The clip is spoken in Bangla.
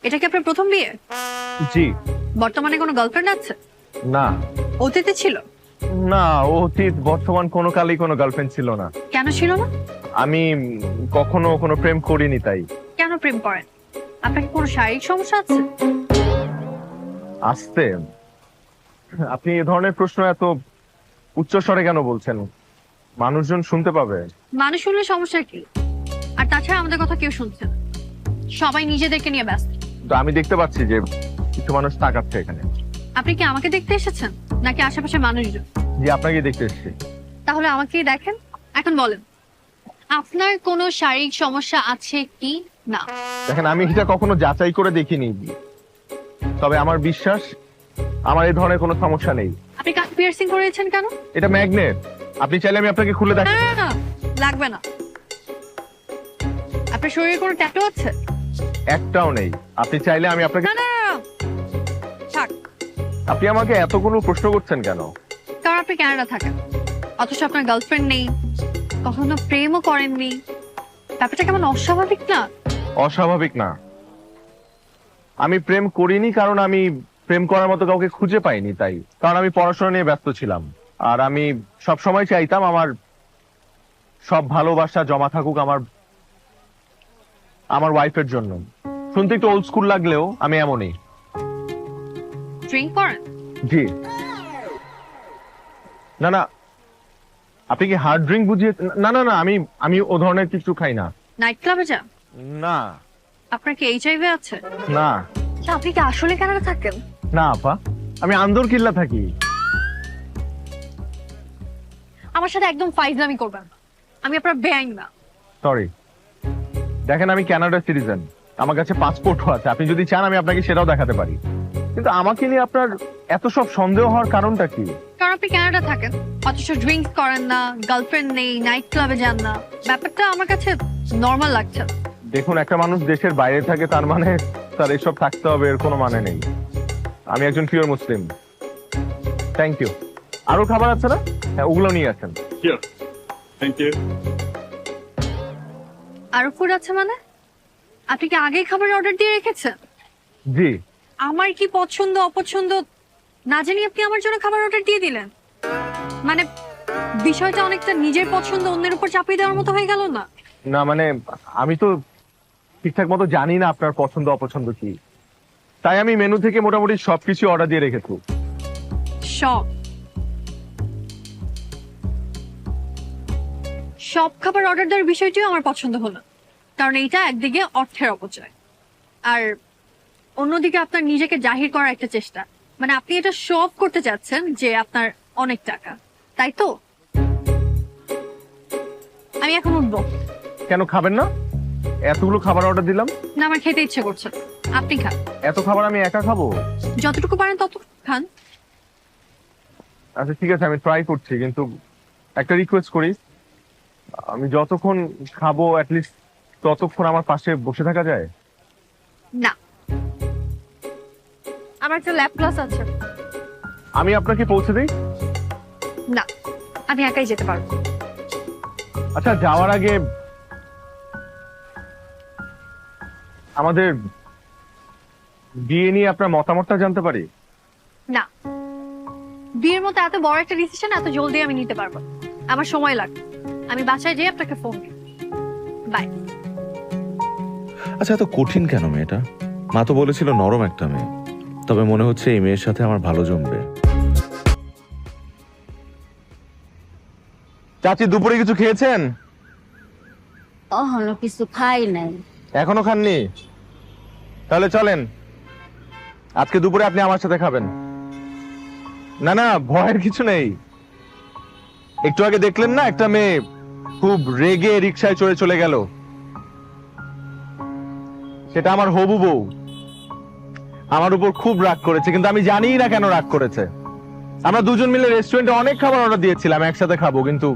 এটা কি আপনার প্রথম বিয়ে? জি। বর্তমানে কোনো গার্লফ্রেন্ড আছে? না অতীতে ছিল? না, অতীত বর্তমান কোনো কালেই কোনো গার্লফ্রেন্ড ছিল না। কেন ছিল না? আমি কখনো কোনো প্রেম করিনি তাই। কেন প্রেম করেন? আপনার কি কোনো শারীরিক সমস্যা আছে? আসতে আপনি এই ধরনের প্রশ্ন এত উচ্চ স্বরে কেন বলছেন? মানুষজন শুনতে পাবে। মানুষ শুনলে সমস্যা কি? আর তাছাড়া আমাদের কথা কেউ শুনছে না, সবাই নিজেদেরকে নিয়ে ব্যস্ত। তো আমি দেখতে পাচ্ছি যে কিছু মানুষ তাকাচ্ছে এখানে। আপনি কি আমাকে দেখতে এসেছেন নাকি আশেপাশে মানুষজন? জি, আপনাকে দেখতে এসেছি। তাহলে আমাকেই দেখেন। এখন বলেন, আপনার কোনো শারীরিক সমস্যা আছে কি না? দেখেন, আমি এটা কখনো যাচাই করে দেখিনি, তবে আমার বিশ্বাস আমার এই ধরনের কোনো সমস্যা নেই। আপনি কান পিয়ার্সিং করেছেন কেন? এটা ম্যাগনেট, আপনি চাইলে আমি আপনাকে খুলে না দেখাই। না না, লাগবে না। আপনার শরীরে কোনো ট্যাটু আছে? একটাও নেই। আপনি চাইলে আমি আপনাকে। না না না, থাক। আপনি আমাকে এতগুলো প্রশ্ন করছেন কেন? কারণ আপনি কানাডা থাকেন, অথচ আপনার গার্লফ্রেন্ড নেই, কখনো প্রেমও করেননি। ব্যাপারটা কেমন অস্বাভাবিক না? অস্বাভাবিক না। আমি প্রেম করিনি কারণ আমি প্রেম করার মতো কাউকে খুঁজে পাইনি তাই। কারণ আমি পড়াশোনা নিয়ে ব্যস্ত ছিলাম। আর আমি সব সময় চাইতাম আমার সব ভালোবাসা জমা থাকুক আমার আমার ওয়াইফের জন্য। শুনতে একটু ওল্ড স্কুল লাগলেও আমি এমনই। ড্রিঙ্ক করেন? জি। না না, আপনি কি হার্ড ড্রিঙ্ক বুঝিয়ে? না না না, আমি আমি ও ধরনের কিছু খাই না। নাইট ক্লাবে যান? না আপনার কি এইচআইভি আছে? না তা আপনি কি আসলে কানাডা থাকেন? না আপা, আমি আন্দর কিল্লা থাকি। আমার সাথে একদম ফাইজলামি করবেন না, আমি আপনার বেআইন না। সরি। দেখেন, আমি কানাডা সিটিজেন, আমার কাছে পাসপোর্টও আছে। আপনি যদি চান আমি আপনাকে সেটাও দেখাতে পারি। কিন্তু আমাকে নিয়ে আপনার এত সব সন্দেহ হওয়ার কারণটা কি? কারণ আপনি কানাডা থাকেন, অথচ ড্রিঙ্কস করেন না, গার্লফ্রেন্ড নেই, নাইট ক্লাবে যান না। ব্যাপারটা আমার কাছে নর্মাল লাগছে না। দেখুন, একটা মানুষ দেশের বাইরে থাকে তার মানে তার এসব থাকতে হবে এর কোনো মানে নেই। আমি একজন পিওর মুসলিম। Thank you. আরো খাবার আছে না? হ্যাঁ, ওগুলো নিয়ে আসেন। Here. Thank you. আরো ফুড আছে মানে? আপনি কি আগেই খাবার অর্ডার দিয়ে রেখেছেন? জি। আমার কি পছন্দ অপছন্দ না জানি আপনি আমার জন্য খাবার অর্ডার দিয়ে দিলেন। মানে বিষয়টা অনেকটা নিজের পছন্দ অন্যের উপর চাপিয়ে দেওয়ার মতো হয়ে গেল না? না মানে, আমি তো ঠিকঠাক মতো জানি না আপনার পছন্দ অপছন্দ কি, তাই আমি মেনু থেকে মোটামুটি সবকিছু অর্ডার দিয়ে রেখেছি। সব সব খাবার অর্ডার দেওয়ার বিষয়টিও আমার পছন্দ হলো, কারণ এইটা একদিকে অর্থের অপচয়, আর অন্যদিকে আপনার নিজেকে জাহির করার একটা চেষ্টা। মানে আপনি এটা শো অফ করতে চাচ্ছেন যে আপনার অনেক টাকা, তাই তো? আমি এখন উঠবো। কেন খাবেন না? এতগুলো খাবার অর্ডার দিলাম। না, আমার খেতে ইচ্ছে করছে না। আপনি খান, এত খাবার আমি একা খাবো? যতটুকু পারেন ততটুকু খান। আচ্ছা ঠিক আছে, আমি ট্রাই করছি, কিন্তু একটা রিকোয়েস্ট করি, আমি যতক্ষণ খাবো অ্যাটলিস্ট ততক্ষণ আমার পাশে বসে থাকা যায়? না, আমার একটা ল্যাব ক্লাস আছে। আমি আপনাকে পৌঁছে দিই। না, আমি একাই যেতে পারবো। আচ্ছা, যাওয়ার আগে আমাদের বিয়ে নিয়ে আপনার মতামতটা জানতে পারি? না, বিয়ের মতো এত বড় একটা ডিসিশন এত জলদি আমি নিতে পারবো না। আমার সময় লাগবে। আমি বাসায় যেয়ে আপনাকে ফোন দিই। বাই। আচ্ছা, এত কঠিন কেন মেয়েটা? মা তো বলেছিল নরম একটা মেয়ে, তবে মনে হচ্ছে এই মেয়ের সাথে আমার ভালো জমবে। চাচি, দুপুরে কিছু খেয়েছেন? অহনো কিছু খাই নাই। এখনো খাননি? তাহলে চলেন, আজকে দুপুরে আপনি আমার সাথে খাবেন। না না, ভয়ের কিছু নেই। একটু আগে দেখলেন না একটা মেয়ে খুব রেগে রিকশায় চড়ে চলে গেল? সেটা আমার হবু বউ। আমার উপর খুব রাগ করেছে, কিন্তু আমি জানি না কেন রাগ করেছে। আমরা দুজন মিলে রেস্টুরেন্টে অনেক খাবার অর্ডার দিয়েছিলাম একসাথে খাবো, কিন্তু